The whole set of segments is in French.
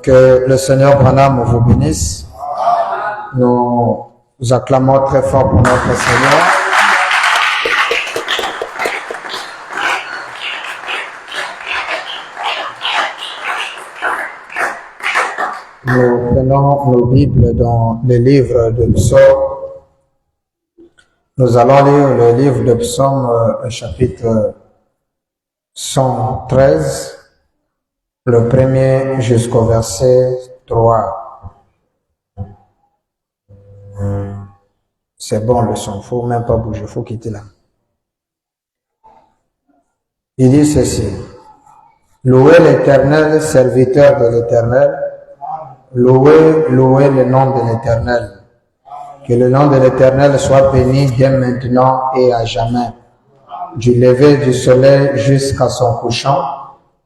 Que le Seigneur Branham vous bénisse. Nous acclamons très fort pour notre Seigneur. Nous prenons nos Bibles dans le livre de Psaume. Nous allons lire le livre de Psaume, chapitre 113, le premier jusqu'au verset 3. C'est bon le son, il ne faut même pas bouger, il faut quitter là. Il dit ceci: Louez l'Éternel, serviteur de l'Éternel, louez le nom de l'Éternel. Que le nom de l'Éternel soit béni dès maintenant et à jamais. Du lever du soleil jusqu'à son couchant,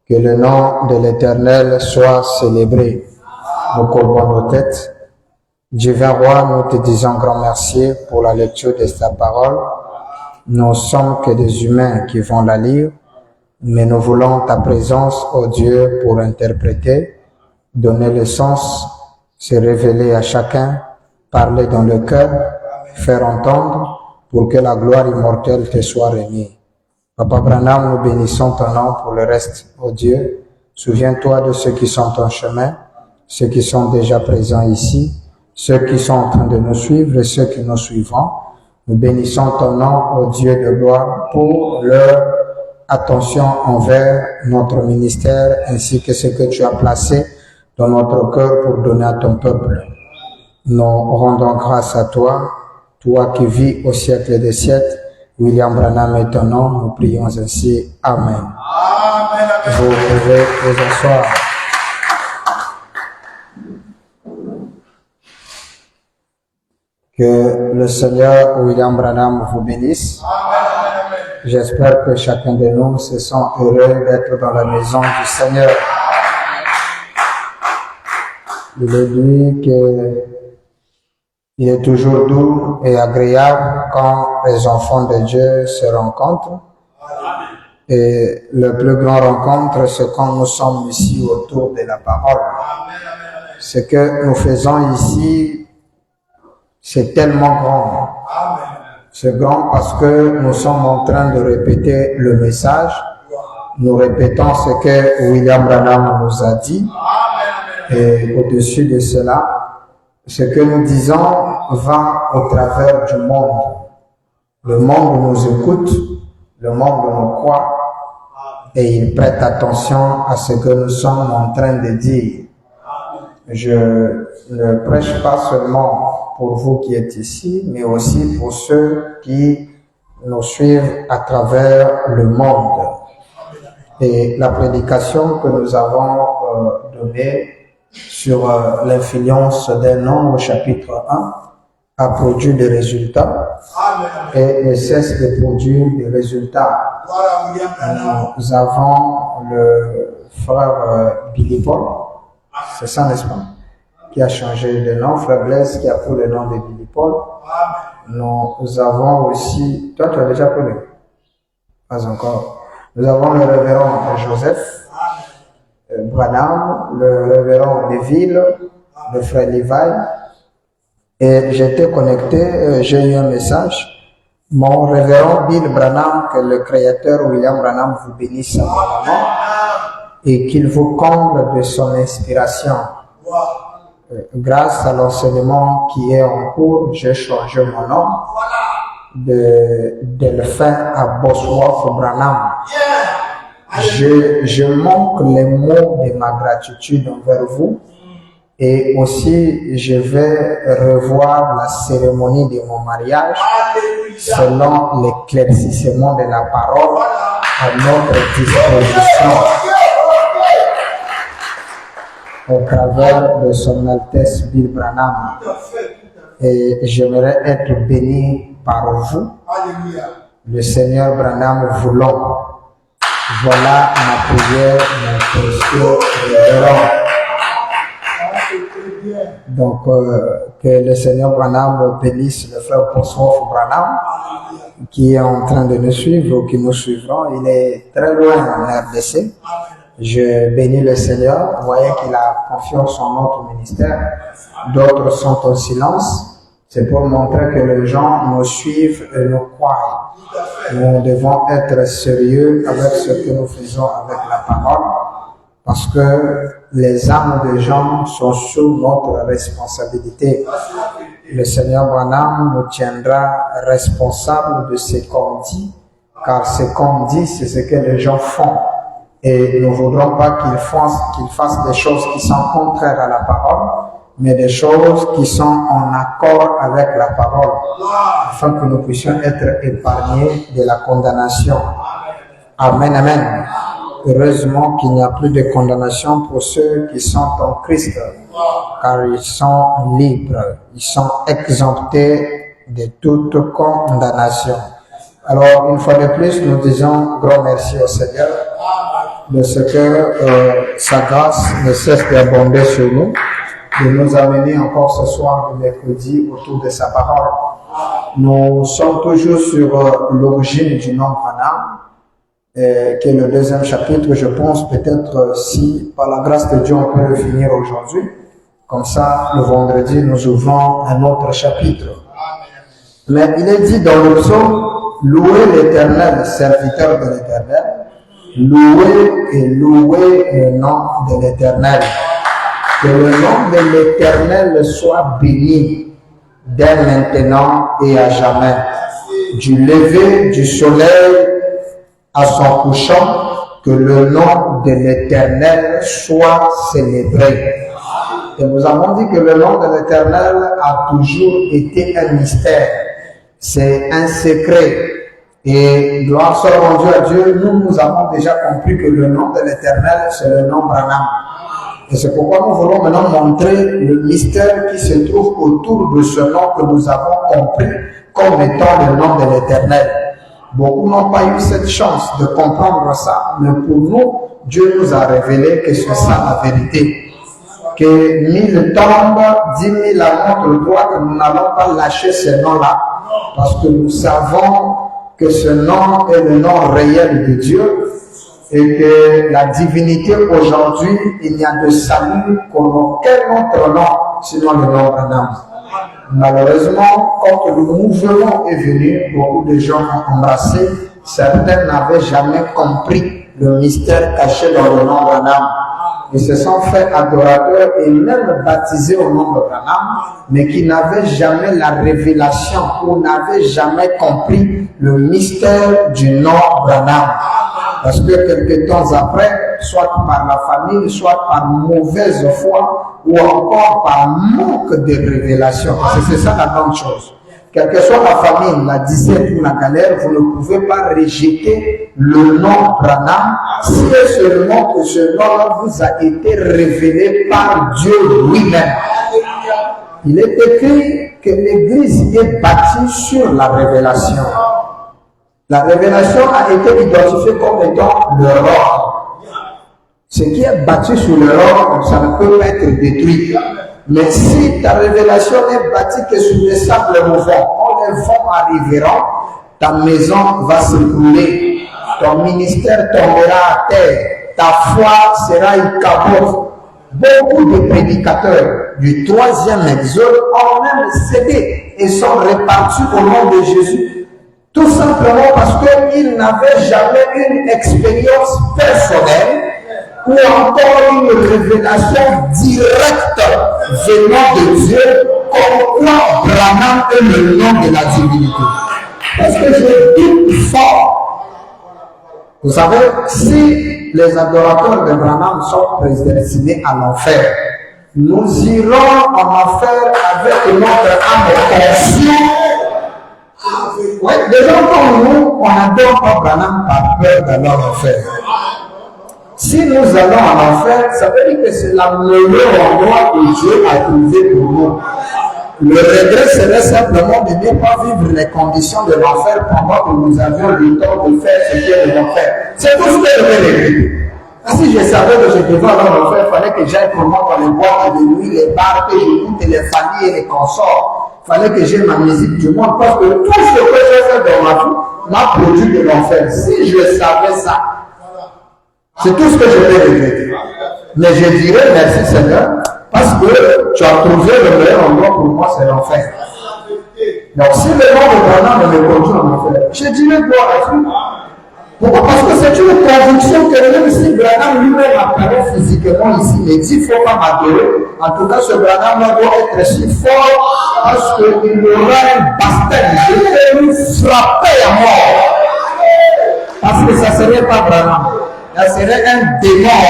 que le nom de l'Éternel soit célébré. Nous courbons nos têtes. Divin Roi, nous te disons grand merci pour la lecture de ta parole. Nous ne sommes que des humains qui vont la lire, mais nous voulons ta présence, ô Dieu, pour interpréter, donner le sens, se révéler à chacun, parler dans le cœur, faire entendre, pour que la gloire immortelle te soit remise. Papa Branham, nous bénissons ton nom pour le reste, ô Dieu. Souviens-toi de ceux qui sont en chemin, ceux qui sont déjà présents ici, ceux qui sont en train de nous suivre et ceux que nous suivons. Nous bénissons ton nom, ô Dieu de gloire, pour leur attention envers notre ministère ainsi que ce que tu as placé dans notre cœur pour donner à ton peuple. Nous rendons grâce à toi, toi qui vis au siècle des siècles. William Branham est ton nom, nous prions ainsi. Amen. Amen. Vous pouvez vous asseoir. Que le Seigneur William Branham vous bénisse. Amen. J'espère que chacun de nous se sent heureux d'être dans la maison du Seigneur. Il est dit que il est toujours doux et agréable quand les enfants de Dieu se rencontrent. Et le plus grand rencontre, c'est quand nous sommes ici autour de la parole. Ce que nous faisons ici, c'est tellement grand. C'est grand parce que nous sommes en train de répéter le message. Nous répétons ce que William Branham nous a dit. Et au-dessus de cela, ce que nous disons va au travers du monde. Le monde nous écoute, le monde nous croit, et il prête attention à ce que nous sommes en train de dire. Je ne prêche pas seulement pour vous qui êtes ici, mais aussi pour ceux qui nous suivent à travers le monde. Et la prédication que nous avons donnée sur l'influence d'un homme au chapitre 1 a produit des résultats et ne cesse de produire des résultats. Nous avons le frère Billy Paul, c'est ça n'est-ce pas, qui a changé de nom, frère Blaise qui a pris le nom de Billy Paul. Nous avons aussi, toi tu as déjà connu? Pas encore. Nous avons le révérend Joseph Branham, le révérend Neville, le frère Levi, et j'étais connecté, j'ai eu un message. Mon révérend Bill Branham, que le créateur William Branham vous bénisse abondamment et qu'il vous comble de son inspiration. Grâce à l'enseignement qui est en cours, j'ai changé mon nom de Delphin à Bosworth Branham. Je manque les mots de ma gratitude envers vous et aussi je vais revoir la cérémonie de mon mariage selon l'éclaircissement de la parole à notre disposition au travers de son Altesse Bill Branham. Et j'aimerais être béni par vous, le Seigneur Branham voulant. Voilà ma prière, mon précieux révérend. Donc, que le Seigneur Branham bénisse le frère Bosworth Branham, qui est en train de nous suivre ou qui nous suivront. Il est très loin en RDC. Je bénis le Seigneur. Vous voyez qu'il a confiance en notre ministère. D'autres sont en silence. C'est pour montrer que les gens nous suivent et nous croient. Nous devons être sérieux avec ce que nous faisons avec la parole, parce que les âmes des gens sont sous notre responsabilité. Le Seigneur Branham nous tiendra responsables de ce qu'on dit, car ce qu'on dit, c'est ce que les gens font. Et nous ne voudrons pas qu'ils fassent des choses qui sont contraires à la parole, mais des choses qui sont en accord avec la parole, afin que nous puissions être épargnés de la condamnation. Amen, amen. Heureusement qu'il n'y a plus de condamnation pour ceux qui sont en Christ, car ils sont libres, ils sont exemptés de toute condamnation. Alors, une fois de plus, nous disons grand merci au Seigneur de ce que sa grâce ne cesse d'abonder sur nous, de nous amener encore ce soir le mercredi autour de sa parole. Nous sommes toujours sur l'origine du nom Branham, qui est le deuxième chapitre. Je pense peut-être si par la grâce de Dieu on peut le finir aujourd'hui. Comme ça, le vendredi, nous ouvrons un autre chapitre. Mais il est dit dans le psaume, louez l'Éternel, serviteur de l'Éternel. Louez et louez le nom de l'Éternel. Que le nom de l'Éternel soit béni dès maintenant et à jamais. Du lever du soleil à son couchant, que le nom de l'Éternel soit célébré. Et nous avons dit que le nom de l'Éternel a toujours été un mystère. C'est un secret. Et gloire soit rendue à Dieu, nous avons déjà compris que le nom de l'Éternel, c'est le nom Branham. Et c'est pourquoi nous voulons maintenant montrer le mystère qui se trouve autour de ce nom que nous avons compris comme étant le nom de l'Éternel. Beaucoup n'ont pas eu cette chance de comprendre ça, mais pour nous, Dieu nous a révélé que c'est ça la vérité. Que 1000 tombent, 10 000 à notre droite, nous n'allons pas lâcher ce nom-là, parce que nous savons que ce nom est le nom réel de Dieu, et que la divinité aujourd'hui, il n'y a de salut qu'aucun autre nom, sinon le nom Branham. Malheureusement, quand le mouvement est venu, beaucoup de gens ont embrassé, certains n'avaient jamais compris le mystère caché dans le nom Branham. Ils se sont fait adorateurs et même baptisés au nom de Branham, mais qui n'avaient jamais la révélation ou n'avaient jamais compris le mystère du nom Branham. Parce que quelques temps après, soit par la famille, soit par mauvaise foi, ou encore par manque de révélation. Parce que c'est ça la grande chose. Quelle que soit la famille, la disette ou la galère, vous ne pouvez pas rejeter le nom Branham si et seulement que ce nom vous a été révélé par Dieu lui-même. Il est écrit que l'Église est bâtie sur la révélation. La révélation a été identifiée comme étant le roc. Ce qui est bâti sur le roc, ça ne peut pas être détruit. Mais si ta révélation n'est bâtie que sur les sables mouvants, quand les vents arriveront, ta maison va s'écrouler, ton ministère tombera à terre, ta foi sera une capote. Beaucoup de prédicateurs du 3e exode ont même cédé et sont répartis au nom de Jésus. Tout simplement parce qu'ils n'avaient jamais une expérience personnelle ou encore une révélation directe venant de Dieu, comme quoi Branham est le nom de la divinité. Parce que je dis fort, vous savez, si les adorateurs de Branham sont prédestinés à l'enfer, nous irons en enfer avec notre âme consciente. Oui, des gens comme nous, on n'adore pas Branham par peur d'aller en enfer. Si nous allons en enfer, ça veut dire que c'est la meilleure endroit que Dieu a trouvé pour nous. Le regret serait simplement de ne pas vivre les conditions de l'enfer pendant que nous avions le temps de faire ce qui est de l'enfer. C'est tout ce que je veux regretter. Si je savais que je devais aller en enfer, il fallait que j'aille pour moi dans les boîtes de nuit, les bars, que j'écoute les familles et les consorts. Il fallait que j'aie ma musique du monde, parce que tout ce que j'ai fait dans ma vie m'a produit de l'enfer. Si je savais ça, C'est tout ce que je peux regretter. Mais je dirais merci Seigneur, parce que tu as trouvé le meilleur endroit pour moi, c'est l'enfer. Donc si le nom de Branham me conduit en enfer, je dirais gloire à Dieu. Pourquoi? Parce que c'est une conviction que même si Branham lui-même apparaît physiquement ici, mais dit il ne faut pas m'adorer. En tout cas, ce Branham-là doit être si fort parce qu'il aura un bastard. Je vais lui frapper à mort. Parce que ça ne serait pas Branham. Ça serait un démon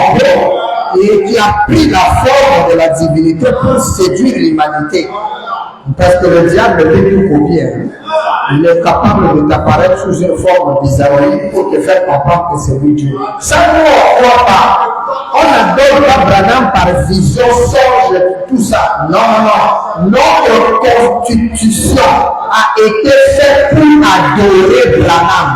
et qui a pris la forme de la divinité pour séduire l'humanité. Parce que le diable peut tout copier. Il est capable de t'apparaître sous une forme bizarroïde pour te faire comprendre que c'est lui Dieu. Ça, nous, on ne croit pas. On n'adore pas Branham par vision, songe, tout ça. Non, non, non. Notre constitution a été faite pour adorer Branham.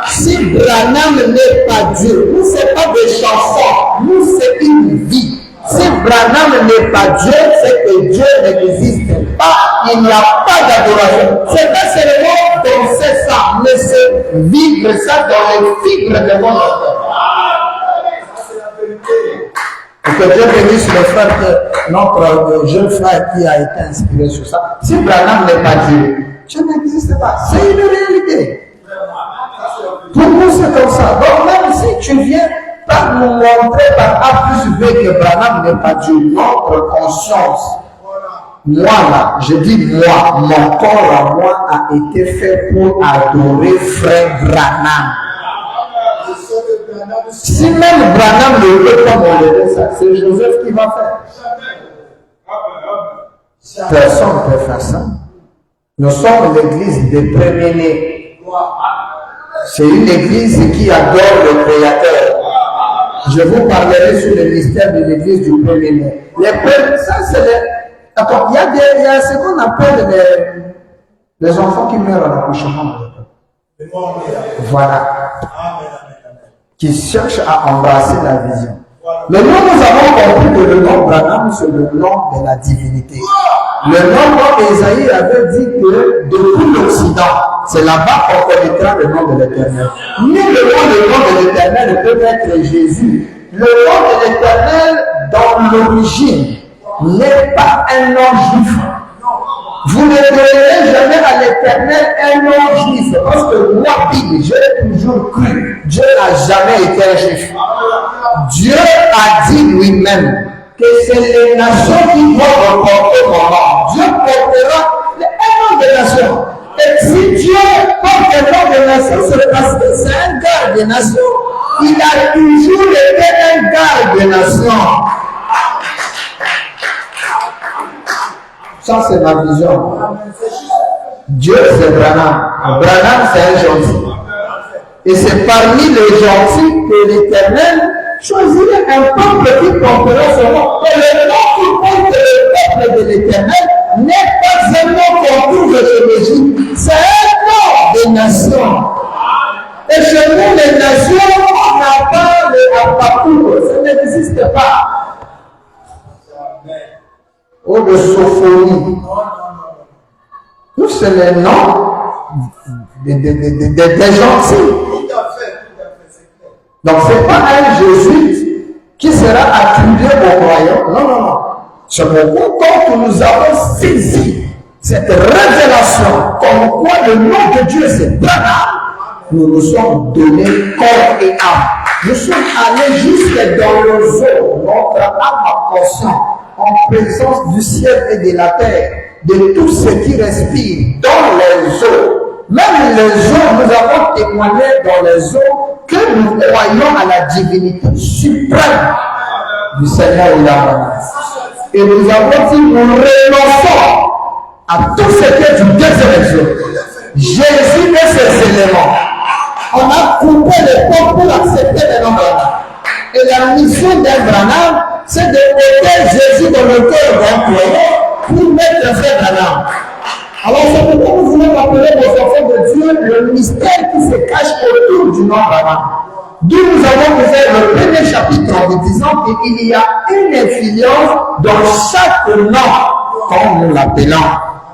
Si Branham n'est pas Dieu, nous, ce n'est pas des chansons, nous, c'est une vie. Si Branham n'est pas Dieu, c'est que Dieu n'existe pas, il n'y a pas d'adoration. C'est pas seulement penser ça, mais c'est vivre ça dans les fibres de mon cœur. Et que Dieu bénisse le frère, notre jeune frère qui a été inspiré sur ça. Si Branham n'est pas Dieu, Dieu n'existe pas. C'est une réalité. Pour nous, c'est comme ça. Donc, même si tu viens pas nous montrer par A plus B que Branham n'est pas Dieu, notre conscience, moi là, je dis moi, mon corps à moi a été fait pour adorer frère Branham. Si même Branham ne veut pas m'enlever ça, c'est Joseph qui va faire. Personne ne peut faire ça. Nous sommes l'église des premiers-nés. C'est une église qui adore le Créateur. Je vous parlerai sur le mystère de l'église du premier-né. Ça, c'est les... Attends, il y a ce qu'on appelle les enfants qui meurent à l'accouchement. Voilà. Qui cherchent à embrasser la vision. Mais nous avons compris que le nom Branham, c'est le nom de la divinité. Le nom d'Ésaïe avait dit que depuis l'Occident, c'est là-bas qu'on connaîtra le nom de l'Éternel. Mais le nom de l'Éternel peut être Jésus. Le nom de l'Éternel, dans l'origine, n'est pas un nom juif. Vous ne donnerez jamais à l'Éternel un nom juif. Parce que moi, Bible, j'ai toujours cru, Dieu n'a jamais été un juif. Dieu a dit lui-même que c'est les nations qui doivent porter mon nom. Dieu portera un nom de nation. Et si Dieu porte un nom de nation, c'est parce que c'est un garde des nations. Il a toujours été un garde des nations. Ça, c'est ma vision. Dieu, c'est Branham. Branham, c'est un gentil. Et c'est parmi les gentils que l'Éternel choisirait un peuple qui portera son nom. Et le nom qui porte le peuple de l'Éternel n'est pas un nom qu'on trouve chez l'Égypte. C'est un nom des nations. Et chez nous, les nations, on n'a pas le Apapour. Ça n'existe pas. Ou de Sophonie. Nous, c'est le nom des gentils. Donc, ce n'est pas un jésuite qui sera attribué aux croyants. Non, non, non. C'est pourquoi, quand nous avons saisi cette révélation, comme quoi le nom de Dieu c'est Branham, nous nous sommes donnés corps et âme. Nous sommes allés jusque dans le zoo, notre âme a conscience, en présence du ciel et de la terre, de tout ce qui respire dans les eaux. Même les eaux, nous avons témoigné dans les eaux que nous croyons à la divinité suprême du Seigneur et la Et nous avons dit, nous renonçons à tout ce qui est du deuxième exode. Jésus et ses éléments. On a coupé les portes pour accepter les noms Branham. Et la mission d'un Branham, c'est de mettre Jésus dans le cœur d'un croyant pour mettre frère Branham. Alors c'est pourquoi nous voulons appeler nos enfants de Dieu le mystère qui se cache autour du nom Branham. D'où nous avons fait le premier chapitre en vous disant qu'il y a une influence dans chaque nom, comme nous l'appelons.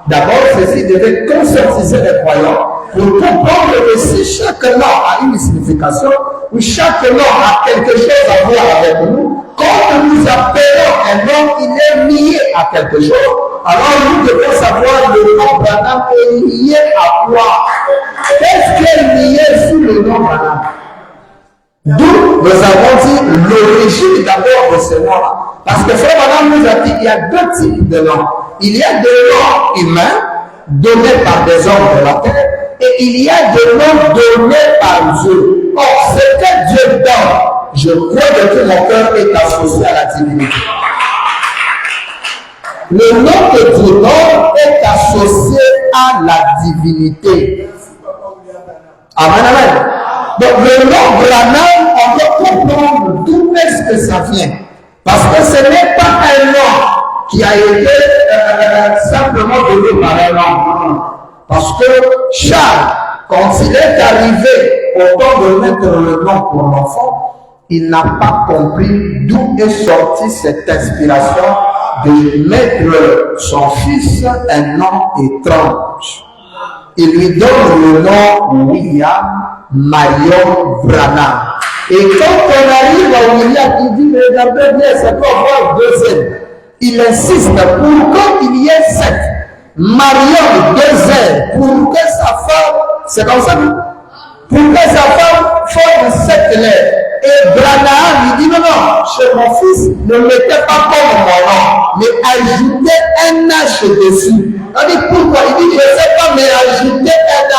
D'abord, ceci devait conscientiser les croyants pour comprendre que si chaque nom a une signification, où chaque nom a quelque chose à voir avec nous, quand nous appelons un nom, il est lié à quelque chose. Alors nous devons savoir le nom Branham est lié à quoi? Qu'est-ce qui est lié sur le nom Branham? D'où nous avons dit l'origine d'abord de ce nom-là. Parce que Frère Branham nous a dit qu'il y a deux types de noms. Il y a des noms humains donnés par des hommes de la terre et il y a des noms donnés par Dieu. Or, ce que Dieu donne, je crois que tout mon cœur est associé à la divinité. Le nom que Dieu donne est associé à la divinité. Amen, amen. Donc le nom Branham, on doit comprendre d'où est-ce que ça vient. Parce que ce n'est pas un nom qui a été simplement donné par un homme. Parce que Charles, quand il est arrivé au temps de mettre le nom pour l'enfant, il n'a pas compris d'où est sortie cette inspiration de mettre son fils un nom étrange. Il lui donne le nom William Marion Branham. Et quand on arrive à William, il dit, regardez bien, ça peut avoir deux ailes. Il insiste pour qu'il y ait 7. Marion, 2 ailes, pour que sa femme, c'est comme ça, pour que sa femme forme 7 lettres. Et Branham, il dit, non, non, chez mon fils, ne mettez pas comme mon nom, mais ajoutez un H dessus. On dit pourquoi? Il dit, je ne sais pas, mais ajoutez un H.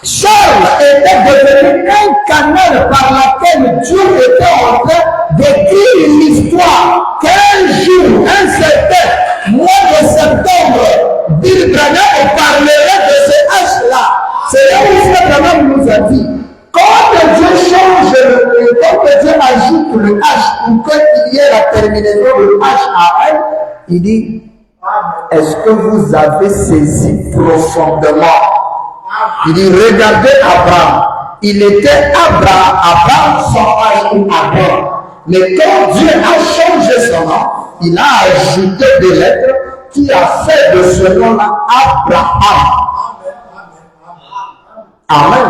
Charles était devenu un canal par lequel Dieu était en train d'écrire l'histoire qu'un jour, un certain mois de septembre, Bill Branham parlerait de ce H-là. C'est là où Frère Branham nous a dit, quand Dieu change, quand Dieu ajoute le H ou qu'il y ait la terminaison de H à L, il dit, est-ce que vous avez saisi profondément? Il dit, regardez Abraham. Il était Abraham sans H ou Abraham. Mais quand Dieu a changé son nom, il a ajouté des lettres qui a fait de ce nom-là Abraham. Amen.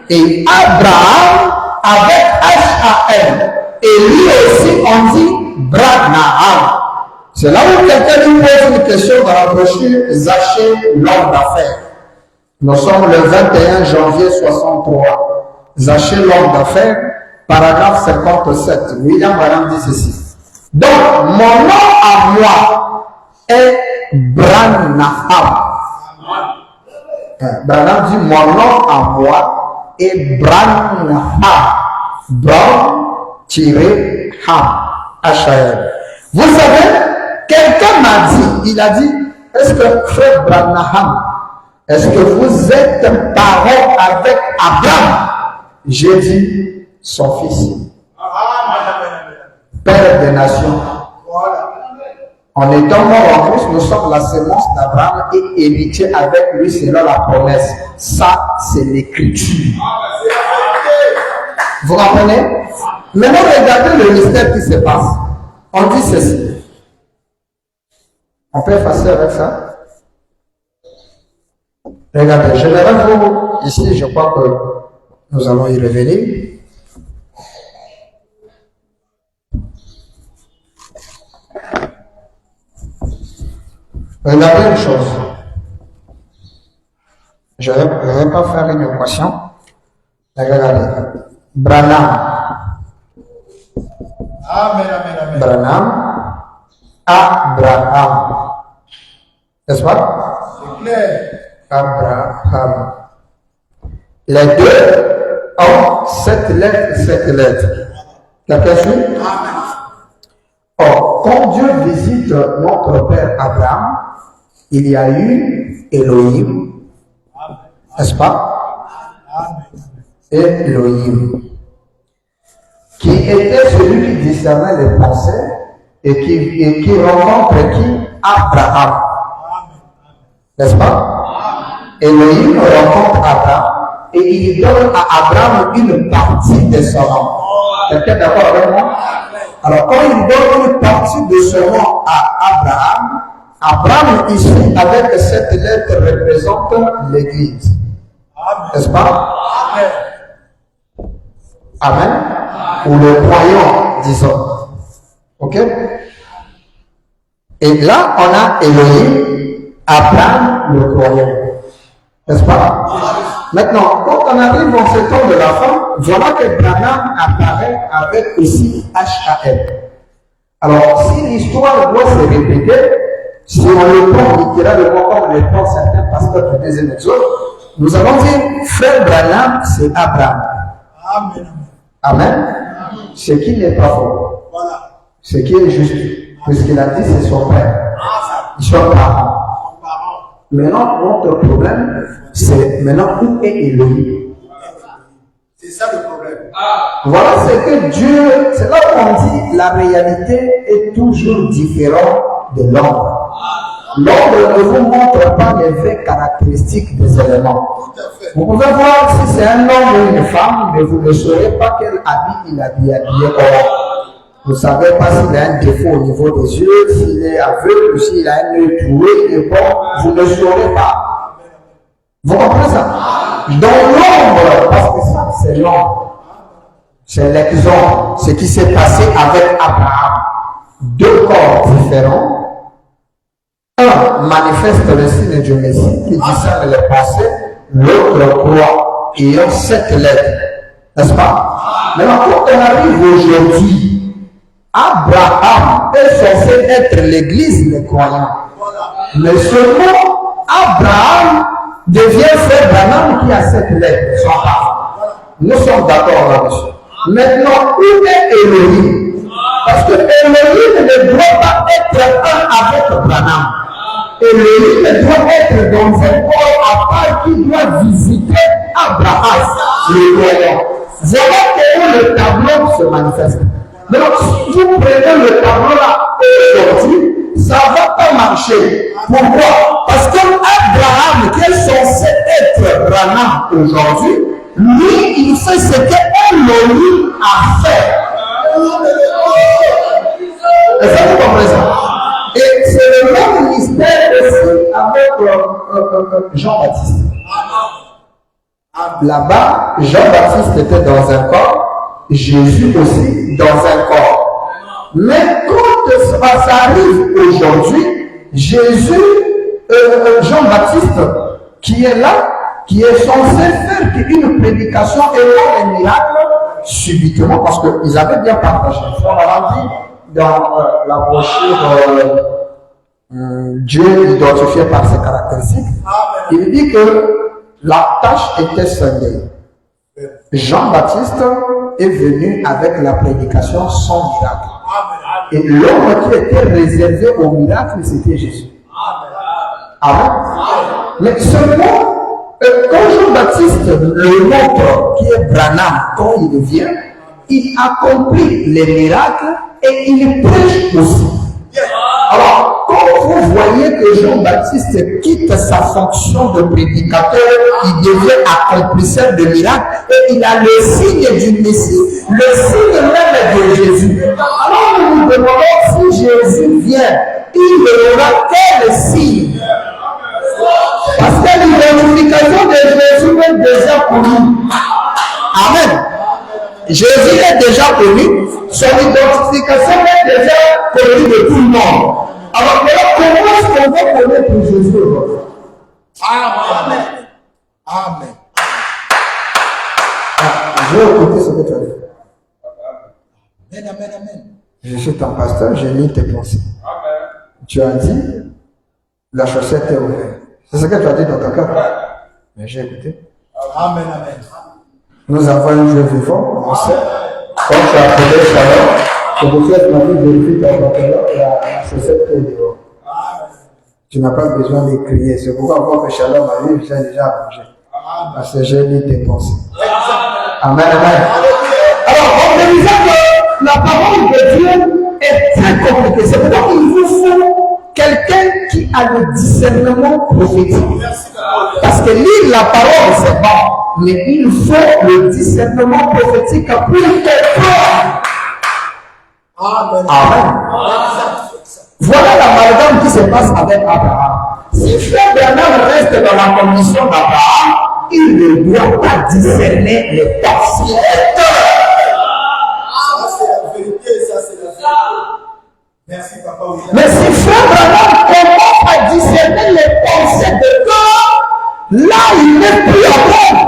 Et Abraham avec H-A-M. Et lui aussi, on dit Branham. C'est là où quelqu'un nous pose une question dans la brochure Zaché, l'homme d'affaires. Nous sommes le 21 janvier 63. Zaché, l'homme d'affaires, paragraphe 57. William Branham dit ceci. Donc, mon nom à moi est Branham. Branham dit mon nom à moi est Branham. Bran-Ham. H-A-M. Vous savez, quelqu'un m'a dit, il a dit, est-ce que Frère Branham, est-ce que vous êtes parent avec Abraham? J'ai dit, son fils. Père des nations. En étant mort en Christ, nous sommes la sémence d'Abraham et héritiers avec lui selon la promesse. Ça, c'est l'écriture. Vous comprenez? Maintenant, regardez le mystère qui se passe. On dit ceci. On peut effacer avec ça? Regardez, je vais vous ici, je crois que nous allons y revenir. Regardez une chose. Je ne vais pas faire une équation. Regardez. Branham. Amen, amen, amen. Branham. Abraham. N'est-ce pas? C'est clair. Abraham. Les deux ont 7 lettres, 7 lettres. Quelqu'un suit? Or, quand Dieu visite notre père Abraham, il y a eu Elohim, n'est-ce pas? Elohim, qui était celui qui discernait les pensées et qui rencontre qui? Abraham, n'est-ce pas? Elohim rencontre Abraham et il donne à Abraham une partie de son nom. Quelqu'un d'accord avec moi? Alors, quand il donne une partie de son nom à Abraham, Abraham ici, avec cette lettre, représente l'Église. N'est-ce pas? Amen. Ou le croyant, disons. Ok? Et là, on a Elohim, Abraham, le croyant. N'est-ce pas? Maintenant, quand on arrive en ce temps de la fin, voilà que Branham apparaît avec aussi HAL. Alors, si l'histoire doit se répéter, si on le prend littéralement comme le prend certains pasteurs du deuxième exode, nous allons dire, frère Branham, c'est Abraham. Amen. Amen. Ce qui n'est pas faux. Voilà. Ce qui est juste. Puisqu'il a dit, c'est son père. Ils sont parents. Maintenant, notre problème, c'est maintenant où est Elohim? C'est ça le problème. Voilà ce que Dieu, c'est là où on dit la réalité est toujours différente de l'ombre. L'ombre ne vous montre pas les vraies caractéristiques des éléments. Tout à fait. Vous pouvez voir si c'est un homme ou une femme, mais vous ne saurez pas quel habit il a habillé or. Vous ne savez pas s'il a un défaut au niveau des yeux, s'il est aveugle, ou s'il a un œil troué, il est bon, vous ne saurez pas. Vous comprenez ça? Dans l'ombre, parce que ça, c'est l'ombre. C'est l'exemple, ce qui s'est passé avec Abraham. Deux corps différents. Un manifeste le signe du Messie qui discerne les pensées, l'autre croit, ayant 7 lettres. N'est-ce pas? Maintenant, quand on arrive aujourd'hui, Abraham est censé être l'église des croyants. Mais seulement Abraham devient frère Branham qui a 7 lettres. Nous sommes d'accord là-dessus. Maintenant, où est Elohim? Parce que Elohim ne doit pas être un avec Branham. Elohim doit être dans un corps à part qui doit visiter Abraham, le croyant. Voilà comment le tableau se manifeste. Donc, si vous prenez le tableau là aujourd'hui, ça ne va pas marcher. Pourquoi? Parce que Abraham, qui est censé être Branham aujourd'hui, lui, il fait ce que Elohim a fait. Est-ce que vous comprenez ça? Et c'est le même mystère aussi avec Jean-Baptiste. Là-bas, Jean-Baptiste était dans un corps, Jésus aussi dans un corps. Mais quand ça arrive aujourd'hui, Jésus, Jean-Baptiste, qui est là, qui est censé faire une prédication et non un miracle, subitement, parce qu'ils avaient bien partagé. On a dit dans la brochure Dieu identifié par ses caractéristiques, il dit que la tâche était scindée. Jean-Baptiste est venu avec la prédication sans miracle. Et l'homme qui était réservé au miracle, c'était Jésus. Amen. Mais seulement, quand Jean-Baptiste le montre qui est Branham, quand il vient, il accomplit les miracles et il prêche aussi. Alors, quand vous voyez que Jean-Baptiste quitte sa fonction de prédicateur, il devient accomplisseur de miracles et il a le signe du Messie, le signe même de Jésus. Alors, nous nous demandons si Jésus vient, il aura quel signe? Parce que l'identification de Jésus est déjà connue. Amen. Jésus est déjà connu, son identification est déjà connue de tout le monde. Alors comment est-ce qu'on va connaître Jésus aujourd'hui? Amen. Amen. J'ai écouté ce que tu as dit. Amen, amen, amen. Je suis ton pasteur, j'ai mis tes pensées. Tu as dit, la chaussette est ouverte. C'est ce que tu as dit dans ton cœur. Mais j'ai écouté. Amen, amen. Nous avons un Dieu vivant, on sait. Quand tu as appelé Shalom, c'est pour ça que tu m'as dit vérifier ton pantalon et la chaussette est dehors. Tu n'as pas besoin de crier. C'est pourquoi voir que Shalom arrive, j'ai déjà arrangé. Parce que j'ai mis tes pensées. Amen, amen. Alors, on disait que la parole de Dieu est très compliquée. C'est pourquoi il vous faut quelqu'un qui a le discernement prophétique. Parce que lire la parole, c'est bon. Mais il faut le discernement prophétique pour te croire. Amen. Amen. Voilà l'amalgame qui se passe avec Abraham. Si frère Branham reste dans la condition d'Abraham, il ne doit pas discerner les pensées des cœurs. Merci, Papa William. Mais si frère Branham commence à discerner les pensées de cœur, là il n'est plus à terre.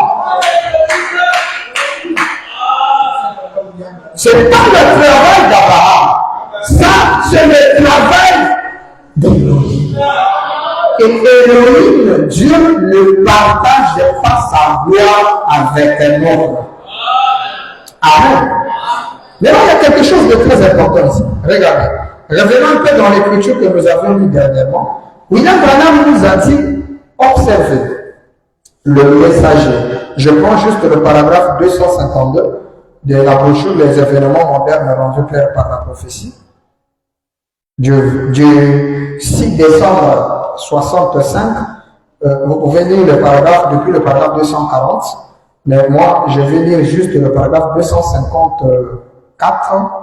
C'est pas le travail d'Abraham. Ça, c'est le travail d'Élohim. Et Elohim, Dieu ne partage pas sa gloire avec un autre. Amen. Maintenant, il y a quelque chose de très important ici. Regardez. Revenons un peu dans l'écriture que nous avons lue dernièrement. William Branham nous a dit, observez le messager. Je prends juste le paragraphe 252 de la brochure Les événements modernes rendus clairs par la prophétie. Du 6 décembre 65, vous pouvez lire le paragraphe depuis le paragraphe 240, mais moi je vais lire juste le paragraphe 254.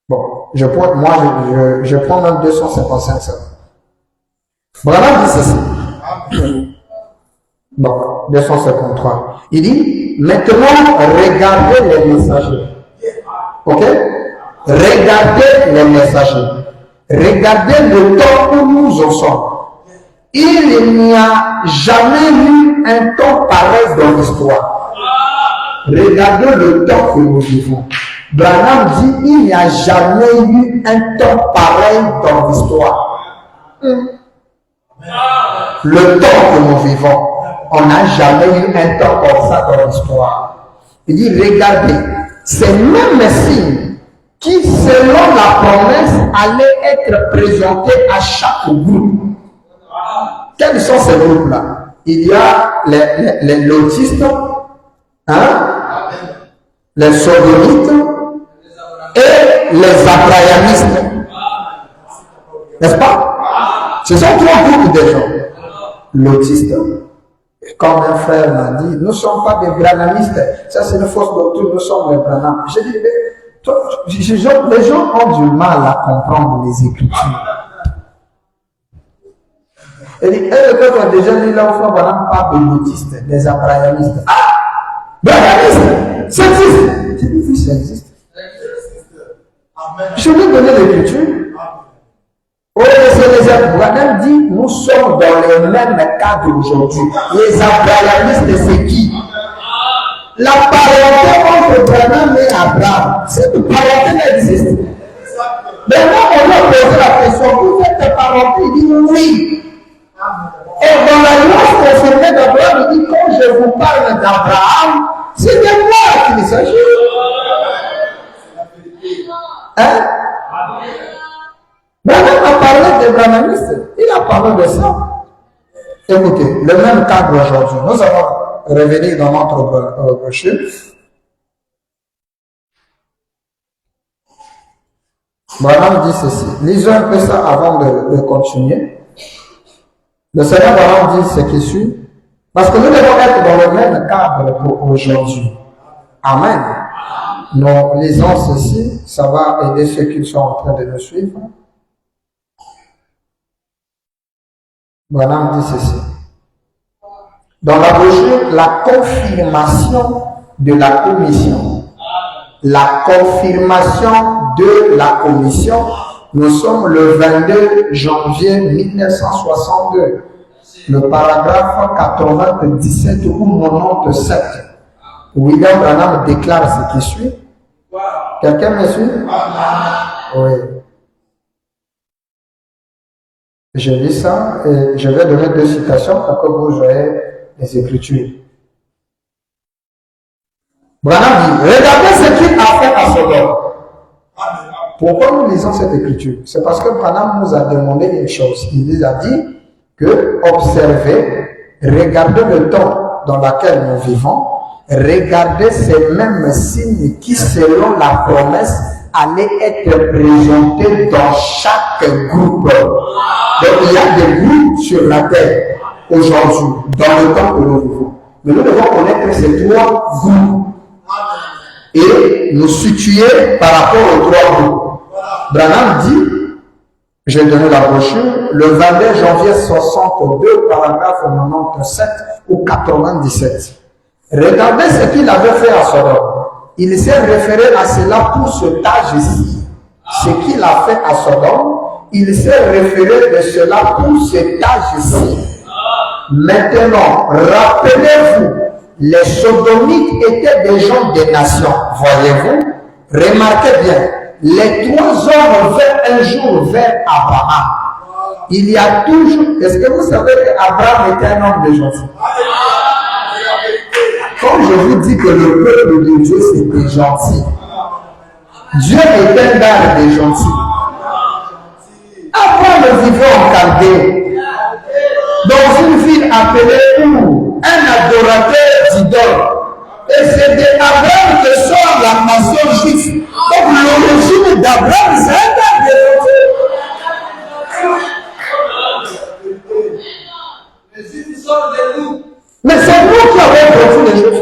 Bon, je prends même 255 secondes. Branham dit ceci. Bon, 253. Il dit, maintenant regardez les messagers. Ok? Regardez les messagers. Regardez le temps où nous en sommes. Il n'y a jamais eu un temps pareil dans l'histoire. Regardez le temps que nous vivons. Branham dit, il n'y a jamais eu un temps pareil dans l'histoire. Le temps que nous vivons, on n'a jamais eu un temps comme ça dans l'histoire. Il dit, regardez, ces mêmes signes qui, selon la promesse, allaient être présentés à chaque groupe. Quels sont ces groupes-là? Il y a les lotistes, hein, les sodomites et les abrahamistes. N'est-ce pas? Ce sont trois groupes de gens. Lotistes, comme un frère m'a dit, nous ne sommes pas des branhamistes. Ça, c'est une fausse doctrine, nous sommes les branhams. J'ai dit, mais les gens ont du mal à comprendre les Écritures. Et quand on a déjà dit là, on parle des lotistes, des abrahamistes. Ah! Branhamistes! Ça existe! J'ai dit, oui, ça existe. Je vais donner l'Écriture. Oh, les Branham dit, nous sommes dans le même cadre aujourd'hui. Les abrahamistes, c'est qui? La parenté entre Branham et Abraham, cette parenté n'existe. Maintenant, on a posé la question, vous êtes parenté? Il dit oui. Et dans la loi confirmée d'Abraham, il dit, quand je vous parle d'Abraham, c'est de moi qu'il s'agit. Hein? Branham a parlé des branhamistes. Il a parlé de ça. Écoutez, le même cadre aujourd'hui. Nous allons revenir dans notre brochure. Branham dit ceci. Lisons un peu ça avant de continuer. Le Seigneur Branham dit ce qui suit. Parce que nous devons être dans le même cadre pour aujourd'hui. Amen. Nous lisons ceci. Ça va aider ceux qui sont en train de nous suivre. Branham dit ceci. Dans la brochure, la confirmation de la commission. La confirmation de la commission. Nous sommes le 22 janvier 1962. Le paragraphe 97 ou 97. William Branham déclare ce qui suit. Quelqu'un me suit? Oui. Je lis ça et je vais donner deux citations pour que vous voyez les Écritures. Branham dit, regardez ce qu'il a fait à Sodome. Pourquoi nous lisons cette Écriture? C'est parce que Branham nous a demandé une chose. Il nous a dit que observez, regardez le temps dans lequel nous vivons, regardez ces mêmes signes qui, selon la promesse, allaient être présentés dans chaque groupe. Donc il y a des groupes sur la terre aujourd'hui, dans le temps que nous vivons. Mais nous devons connaître ces trois groupes et nous situer par rapport aux trois groupes. Branham dit, j'ai donné la brochure, le 22 janvier 62, paragraphe 97 ou 97. Regardez ce qu'il avait fait à Sodome. Il s'est référé à cela pour ce âge ici. ce qu'il a fait à Sodome, il s'est référé de cela pour cet âge-ci. Maintenant, rappelez-vous, les Sodomites étaient des gens des nations. Voyez-vous, remarquez bien, les trois hommes vinrent un jour vers Abraham. Il y a toujours... Est-ce que vous savez qu'Abraham était un homme de gentil? Comme je vous dis que le peuple de Dieu c'était gentil, Dieu est un gars des gentils. Abraham vivait en Chaldée, dans une ville appelée Our, un adorateur d'idoles. Et c'est d'Abraham que sort la nation juive. Donc l'origine d'Abraham, c'est un gars des gentils. Mais c'est nous qui avons produit les choses.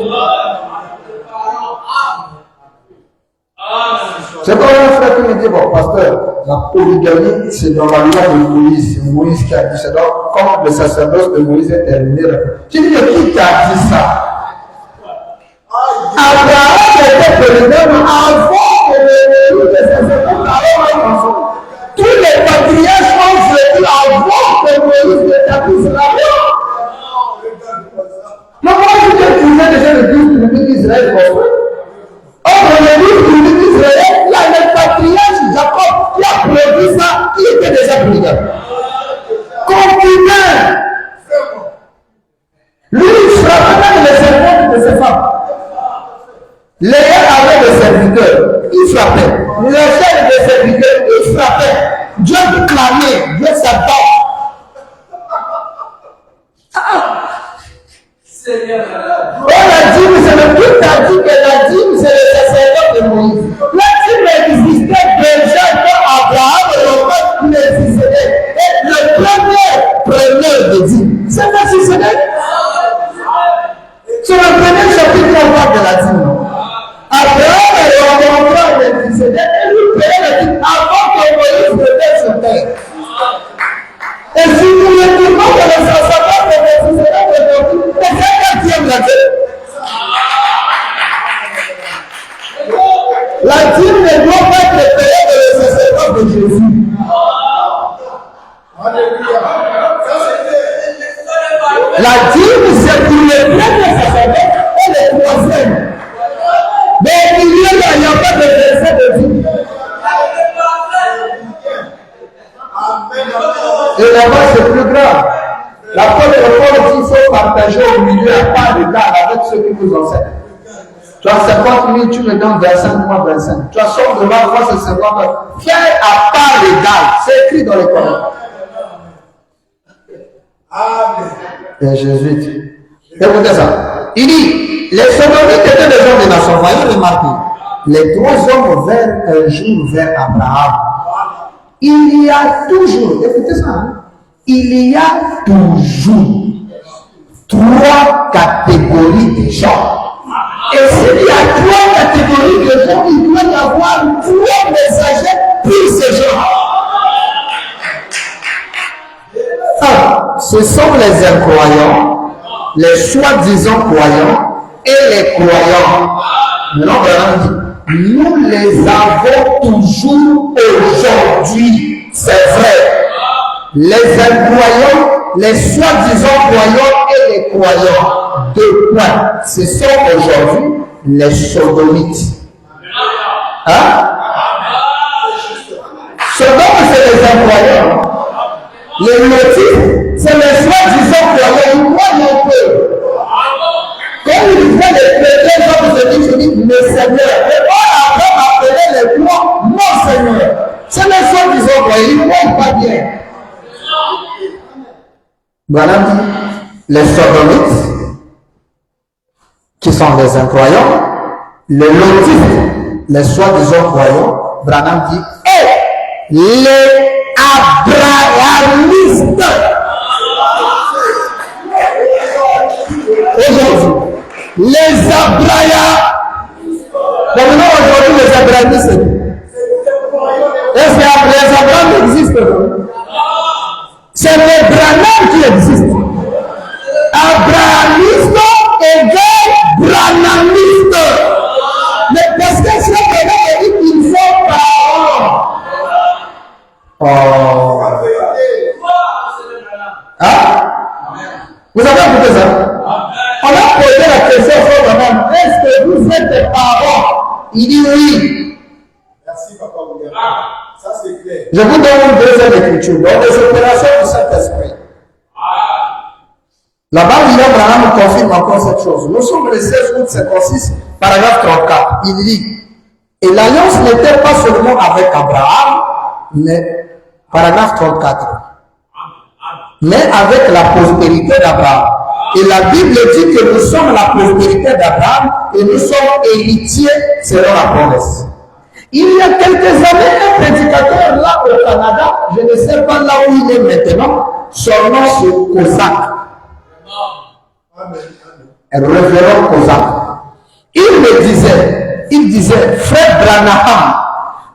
C'est comme un frère qui me dit, bon, pasteur, la polygamie, c'est dans la loi de Moïse. C'est Moïse qui a dit ça. Donc, comme le sacerdoce de Moïse est terminé, tu dis, mais qui t'a dit ça? Abraham était polygame avant que le sacerdoce. Tous les patriarches ont vécu avant que Moïse établisse la loi. Mais moi, je t'ai trouvé déjà le 12 tribus d'Israël, mon frère. Or, dans les 12 tribus d'Israël, il y a le patriarche Jacob qui a produit ça, qui était déjà polygame. Concubin. Lui, il frappait même les servantes de ses femmes. Léa avait des serviteurs, il frappait. Les chefs des serviteurs, il frappait. Dieu clamait, Dieu s'attend. Oh, la dîme, c'est le tout a dit que la dîme, c'est le sacerdoce de Moïse. La dîme existait déjà quand Abraham l'existait. Et le premier preneur de dîme, c'est Melchisédek. C'est le premier chapitre qu'on parle de la dîme. Abraham est rencontré Melchisédek et lui payait la dîme avant que Moïse ne vienne sur terre. Et si nous le disons que le sacerdoce de Melchisédek aujourd'hui, c'est quelqu'un qui aime la dîme. La dîme ne doit pas être payée de le sacerdoce de Jésus. La dîme, c'est pour le premier sacerdoce et le troisième. Mais il n'y a pas de verset de dîme. Et là-bas, c'est plus grave. L'apôtre Paul dit qu'il faut partager au milieu à part d'égard avec ceux qui vous enseignent. Tu as 50 000, tu me donnes 25, moi 25. Tu as 100 $, moi c'est 50 $. Fais à part d'égard. C'est écrit dans les Corans. Amen. Et Jésus dit, écoutez ça. Il dit, les Sodomites étaient des hommes de nation. Voyez, remarquez. Les trois hommes vinrent un jour vers Abraham. Il y a toujours, écoutez ça, hein? Il y a toujours trois catégories de gens. Et s'il y a trois catégories de gens, il doit y avoir trois messagers pour ces gens. Ce sont les incroyants, les soi-disant croyants et les croyants. Maintenant, nous les avons toujours aujourd'hui. C'est vrai. Les incroyants, les soi-disant croyants et les croyants. Deux points. Ce sont aujourd'hui les sodomites. Hein? Sodome, c'est les incroyants. Les motifs, c'est les soi-disant croyants. Ils croient un peu. Quand ils voient les chrétiens, comme je dis, le Seigneur. Et quand Abraham appelait les croix, mon Seigneur. C'est les soi-disant croyants. Ils ne croient pas bien. Voilà dit, les sodomites, qui sont les incroyants, les lotistes, les soi-disant croyants, Branham dit, et les abrahamistes. Aujourd'hui, les abrahamistes. Maintenant, aujourd'hui, les abrahamistes. Est-ce que les abrahamistes existent? C'est les Branham qui existent. Abrahamiste égale Branhamiste. Mais parce que c'est Branham dit qu'il faut parole. Oh. Hein? Vous avez écouté ça? On a posé la question sur Branham. Est-ce que vous êtes des parents? Il dit oui. Merci, papa William. Ça, c'est clair. Je vous donne une deuxième écriture. Donc, les opérations du Saint-Esprit. Là-bas, William Branham confirme encore cette chose. Nous sommes le 16 août 56, paragraphe 34. Il dit, et l'alliance n'était pas seulement avec Abraham, mais, paragraphe 34, mais avec la postérité d'Abraham. Et la Bible dit que nous sommes la postérité d'Abraham et nous sommes héritiers selon la promesse. Il y a quelques années, un prédicateur là au Canada, je ne sais pas là où il est maintenant, son nom c'est Kozak. Révérend Kozak. Il disait, frère Branham,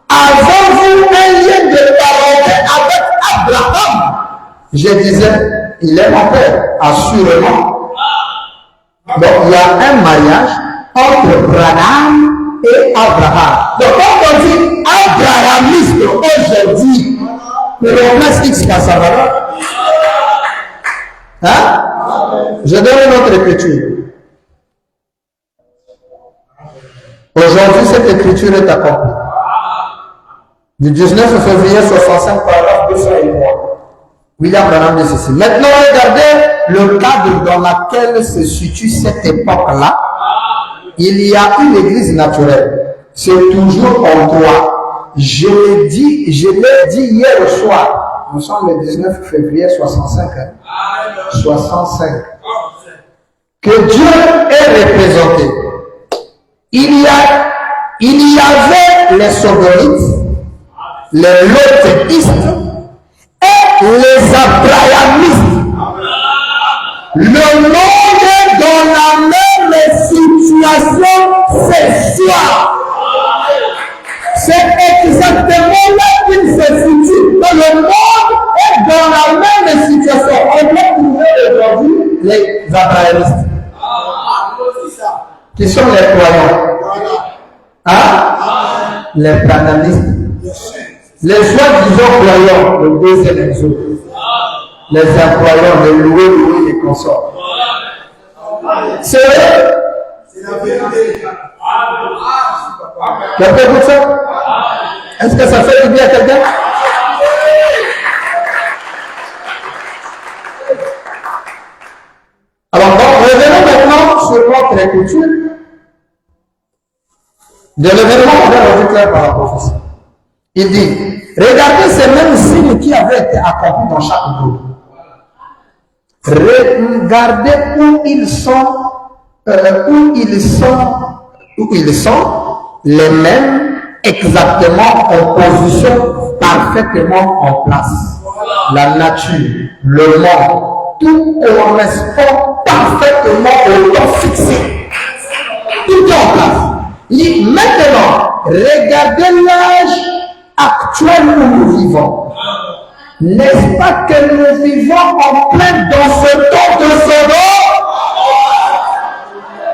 avez-vous un lien de parenté avec Abraham? Je disais, il est mon père, assurément. Donc il y a un mariage entre Branham et Abraham. Donc quand on dit abrahamiste aujourd'hui, promesse X à sa valeur. Hein? Je donne une autre écriture. Aujourd'hui, cette écriture est accomplie. Du 19 février 65, paragraphe 201. William Branham dit ceci. Maintenant, regardez le cadre dans lequel se situe cette époque-là. Il y a une église naturelle. C'est toujours en toi. Je l'ai dit hier soir. Nous sommes le 19 février 65. 65. Que Dieu est représenté. Il y avait les sodomites, les lothéistes et les abrahamistes. Le monde est dans la même situation ce soir. C'est exactement là qu'il se situe. Le monde est dans la même situation. On peut trouver aujourd'hui les abrahamistes. Qui sont les croyants? Hein? Les branhamistes. Les soi-disant croyants, le deuxième exode. Les incroyants, les loués, les consorts. C'est vrai? C'est la vérité. Quelqu'un écoute ça? Est-ce que ça fait du bien à quelqu'un? Alors, revenons maintenant sur notre écriture de l'événement qu'on a rendu par la prophétie. Il dit, regardez ces mêmes signes qui avaient été accomplis dans chaque groupe. Regardez où ils sont les mêmes exactement en position parfaitement en place. La nature, le monde, tout correspond parfaitement au temps fixé. Tout est en place. Il dit maintenant, regardez l'âge actuel où nous vivons. N'est-ce pas que nous vivons en plein dans ce temps de Sodome?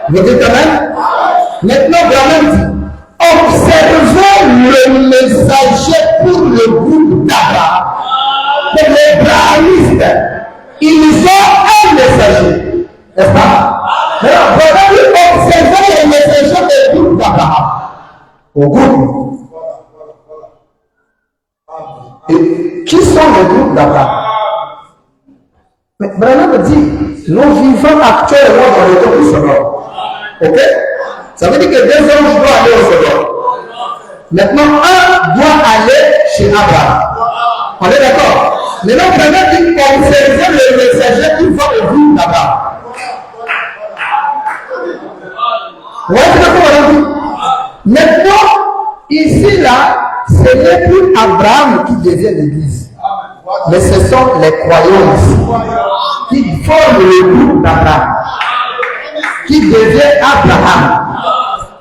Vous dites quand même? Maintenant, Branham dit, observez le messager pour le groupe d'Abraham. Les brahmistes, ils ont un messager. N'est-ce pas? Alors, Branham dit, observez le messager du groupe d'Abraham. Au groupe. Et qui sont les groupes d'Abraham? Mais Branham dit, nous vivons actuellement dans le temps du Sodome. Ok? Ça veut dire que deux anges doivent aller au Sodome. Maintenant, un doit aller chez Abraham. On est d'accord? Maintenant, Branham dit, observez le messager qui va au groupe d'Abraham. Vous voyez ce que Branham dit? Maintenant, ici, là, ce n'est plus Abraham qui devient l'église, mais ce sont les croyants qui forment le groupe d'Abraham, qui devient Abraham.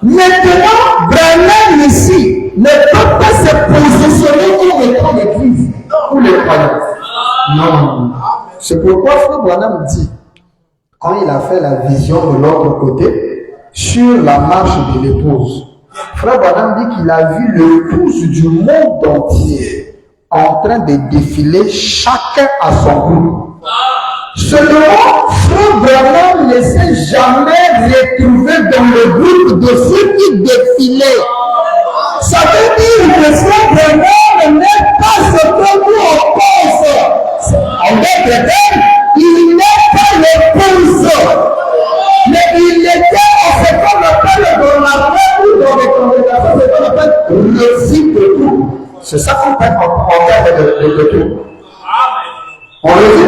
Maintenant, Branham ici ne peut pas se positionner comme étant l'église ou les croyants. Non. C'est pourquoi Frère Branham dit, quand il a fait la vision de l'autre côté, sur la marche de l'épouse, Frère Branham dit qu'il a vu l'épouse du monde entier en train de défiler chacun à son groupe. Seulement, Frère Branham ne s'est jamais retrouvé dans le groupe de ceux qui défilaient. Ça veut dire que Frère Branham n'est pas ce que nous on pense. En d'autres termes, il n'est pas l'épouse. Mais il était en ce qu'on appelle dans la paix ou dans les congrégations, ce qu'on appelle le fils de tout. C'est ça qu'on fait en termes de tout. On le